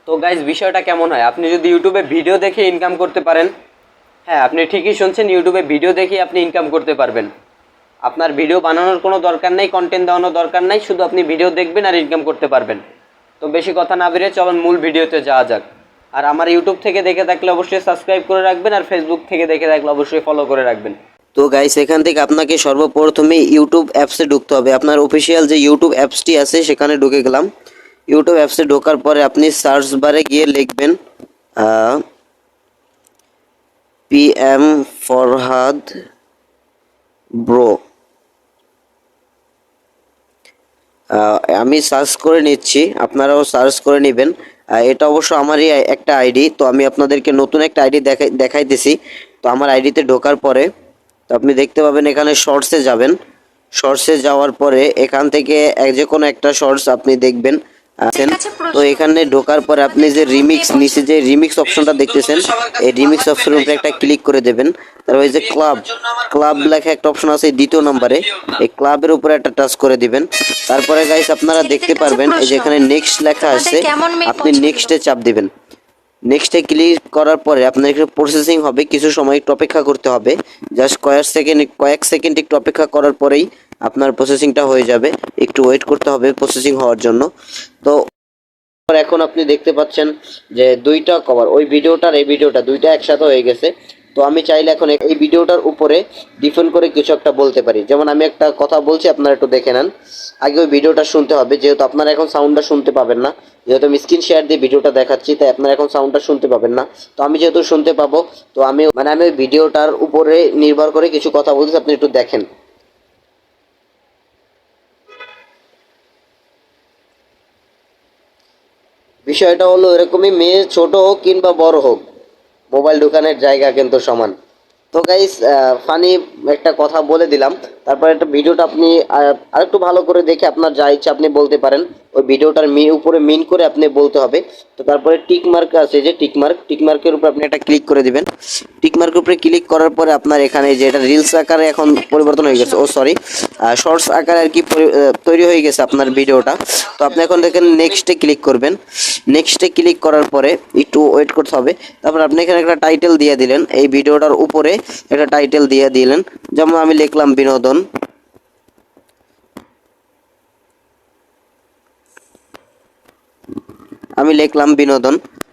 তো গাইজ বিষয়টা কেমন হয়, আপনি যদি ইউটিউবে ভিডিও দেখে ইনকাম করতে পারেন, হ্যাঁ আপনি ঠিকই শুনছেন, ইউটিউবে ভিডিও দেখে আপনি ইনকাম করতে পারবেন। আপনার ভিডিও বানানোর কোনো দরকার নেই, কন্টেন্ট দেওয়ানোর দরকার নেই, শুধু আপনি ভিডিও দেখবেন আর ইনকাম করতে পারবেন। তো বেশি কথা না বেরিয়ে চলুন মূল ভিডিওতে যাওয়া যাক। আর আমার ইউটিউব থেকে দেখে থাকলে অবশ্যই সাবস্ক্রাইব করে রাখবেন, আর ফেসবুক থেকে দেখে থাকলে অবশ্যই ফলো করে রাখবেন। তো গাইস, এখান থেকে আপনাকে সর্বপ্রথমে ইউটিউব অ্যাপসে ঢুকতে হবে। আপনার অফিসিয়াল যে ইউটিউব অ্যাপসটি আছে সেখানে ঢুকে গেলাম। ইউটিউব অ্যাপসে ঢোকার পরে আপনি সার্চ বারে গিয়ে লিখবেন PM ফরহাদ ব্রো। আমি সার্চ করে নিচ্ছি, আপনারাও সার্চ করে নেবেন। এটা অবশ্য আমারই একটা আইডি, তো আমি আপনাদেরকে নতুন একটা আইডি দেখাইতেছি। তো আমার আইডিতে ঢোকার পরে তো আপনি দেখতে পাবেন এখানে শর্টসে যাবেন। শর্টসে যাওয়ার পরে এখান থেকে যে কোনো একটা শর্টস আপনি দেখবেন। তো এখানে ঢোকার পরে আপনি যে নিচে যে রিমিক্স অপশনটা দেখতেছেন, এই রিমিক্স অপশনের উপরে একটা ক্লিক করে দেবেন। তারপর এই যে ক্লাব লেখা একটা অপশন আছে দ্বিতীয় নম্বরে, এই ক্লাবের উপরে একটা টাচ করে দিবেন। তারপরে গাইস আপনারা দেখতে পারবেন এই যে এখানে নেক্সট লেখা আছে, আপনি নেক্সটে চাপ দিবেন। নেক্সটে ক্লিক করার পরে আপনার একটু প্রসেসিং হবে, কিছু সময় একটু অপেক্ষা করতে হবে। জাস্ট কয়েক সেকেন্ড একটু অপেক্ষা করার পরেই আপনার প্রসেসিংটা হয়ে যাবে। একটু ওয়েট করতে হবে প্রসেসিং হওয়ার জন্য। তো এখন আপনি দেখতে পাচ্ছেন যে দুইটা কভার, ওই ভিডিওটার এই ভিডিওটা দুইটা একসাথে হয়ে গেছে। তো আমি চাইলে এখন এই ভিডিওটার উপরে ডিফেন্ড করে কিছু একটা বলতে পারি। যেমন আমি একটা কথা বলছি, আপনারা একটু দেখে নেন। আগে ওই ভিডিওটা শুনতে হবে, যেহেতু আপনারা এখন সাউন্ডটা শুনতে পাবেন না, যেহেতু আমি স্ক্রিন শেয়ার দিয়ে ভিডিওটা দেখাচ্ছি, তাই আপনারা এখন সাউন্ডটা শুনতে পাবেন না। তো আমি যেহেতু শুনতে পাবো, তো আমি ওই ভিডিওটার উপরে নির্ভর করে কিছু কথা বলছি, আপনি একটু দেখেন। বিষয়টা হলো এরকমই, মেয়ে ছোট হোক কিংবা বড় হোক, মোবাইল দোকানের জায়গা কিন্তু সমান। তো গাইস, ফানি একটা কথা বলে দিলাম। তারপরে একটা ভিডিওটা আপনি আরেকটু ভালো করে দেখে আপনার যা ইচ্ছা আপনি বলতে পারেন। ওই ভিডিওটার উপরে মিন করে আপনি বলতে হবে। তো তারপরে টিক মার্ক আছে, যে টিক মার্কের উপর আপনি একটা ক্লিক করে দিবেন। টিক মার্কের উপরে ক্লিক করার পরে আপনার এখানে যে এটা রিলস আকারে এখন পরিবর্তন হয়ে গেছে, শর্টস আকারে আর কি তৈরি হয়ে গেছে আপনার ভিডিওটা। তো আপনি এখন দেখেন নেক্সটে ক্লিক করবেন। নেক্সটে ক্লিক করার পরে একটু ওয়েট করতে হবে। তারপর আপনি এখানে একটা টাইটেল দিয়ে দিলেন, এই ভিডিওটার উপরে একটা টাইটেল দিয়ে দিলেন। যেমন আমি লিখলাম বিনোদন।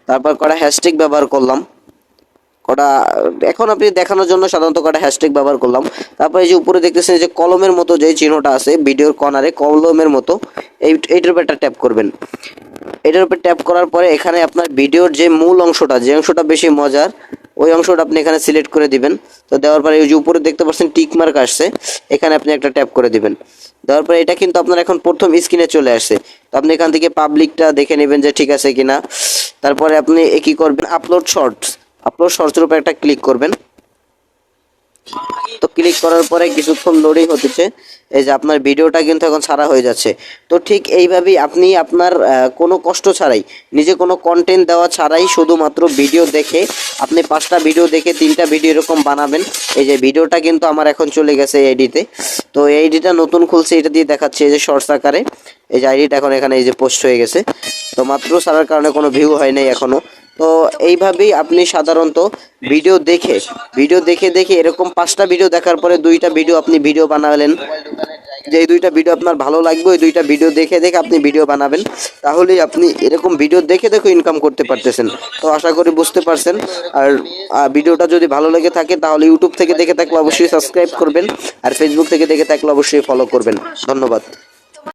তারপর কটা হ্যাশট্যাগ ব্যবহার করলাম, এখন আপনি দেখানোর জন্য সাধারণত কটা হ্যাশট্যাগ ব্যবহার করলাম। তারপর এই যে উপরে দেখতেছেন যে কলমের মতো যে চিহ্নটা আছে ভিডিওর কর্নারে, কলমের মতো এইটার উপর একটা ট্যাপ করবেন। এটার উপর ট্যাপ করার পরে এখানে আপনার ভিডিওর যে মূল অংশটা, যে অংশটা বেশি মজার, ওই অংশটা আপনি এখানে সিলেক্ট করে দিবেন। তো দেওয়ার পরে এই যে উপরে দেখতে পাচ্ছেন টিক মার্ক আসছে, এখানে আপনি একটা ট্যাপ করে দিবেন। দেওয়ার পরে এটা কিন্তু আপনার এখন প্রথম স্ক্রিনে চলে আসছে। তো আপনি এখান থেকে পাবলিকটা দেখে নেবেন যে ঠিক আছে কিনা। তারপরে আপনি কি করবেন, আপলোড শর্টসের উপর একটা ক্লিক করবেন। তো ক্লিক করার পরে কিছুক্ষণ লোডিং হতেছে, এই যে আপনার ভিডিওটা কিন্তু এখন ছাড়া হয়ে যাচ্ছে। তো ঠিক এইভাবেই আপনি আপনার কোনো কষ্ট ছাড়াই, নিজে কোনো কন্টেন্ট দেওয়া ছাড়াই, শুধুমাত্র ভিডিও দেখে আপনি 5টা ভিডিও দেখে 3টা ভিডিও এরকম বানাবেন। এই যে ভিডিওটা কিন্তু আমার এখন চলে গেছে এই আইডিতে। তো এই আইডিটা নতুন খুলছে, এটা দিয়ে দেখাচ্ছে এই যে শর্টস আকারে। এই যে আইডিটা এখন এখানে এই যে পোস্ট হয়ে গেছে। তো মাত্র ছাড়ার কারণে কোনো ভিউ হয় নাই এখনো। তো এইভাবেই আপনি সাধারণত ভিডিও দেখে এরকম 5টা ভিডিও দেখার পরে 2টা ভিডিও আপনি ভিডিও বানালেন। যে 2টা ভিডিও আপনার ভালো লাগবে, ওই 2টা ভিডিও দেখে আপনি ভিডিও বানাবেন। তাহলেই আপনি এরকম ভিডিও দেখে ইনকাম করতে পারতেছেন। তো আশা করি বুঝতে পারছেন। আর ভিডিওটা যদি ভালো লেগে থাকে তাহলে ইউটিউব থেকে দেখে থাকলে অবশ্যই সাবস্ক্রাইব করবেন, আর ফেসবুক থেকে দেখে থাকলে অবশ্যই ফলো করবেন। ধন্যবাদ।